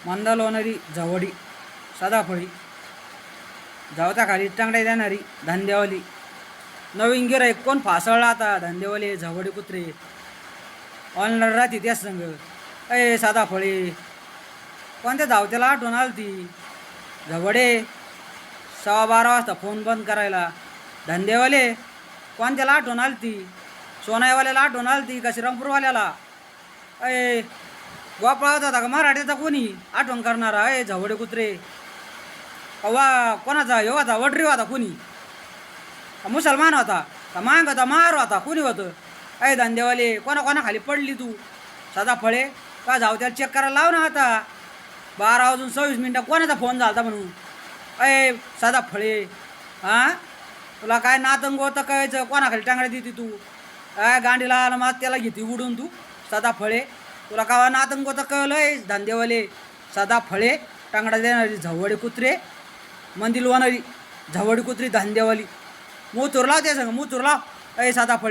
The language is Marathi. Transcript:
मंदा लोणारी झवडी सदाफळी जावता खाली टांगड्या देणारी धंदेवाली नवीन गिराईक कोण फासळला आता धंदेवाले झवडी कुत्रे ऑनलाईन राहते त्याच संग अय सदाफळे कोणत्या धावत्याला आठवण आली ती झवडे 12:15 वाजता फोन बंद करायला धंदेवाले कोणत्याला आठवण आली ती सोनाईवाल्याला आठवण आली ती का श्रीरामपूरवाल्याला अय गोपाळाचा होता का मराठीचा कोणी आठवण करणारा अय झवडे कुत्रे वा कोणाचा ह्यो होता वडरी होता कोणी का मुसलमान होता का मांग होता मार होता कोणी होतं अय धंदेवाले कोणा खाली पडली तू सदाफळे का जाऊ त्याला चेक करायला लाव ना आता 12:26 कोणाचा फोन झाला होता म्हणून अय सदाफळे हां तुला काय नातंग होतं कळायचं कोणाखाली टांगड्या देते तू काय गांडीला आला मग त्याला घेते उडून तू सदाफळे तुला का नातंग होतं कळलं आहे धंदेवाले सदाफळे टांगडा देणारी झवडी कुत्रे मंदिर वाणारी झवडी कुत्री धंदेवाली मूतूर लाव त्या संग मूतूर लाव अय सदाफळे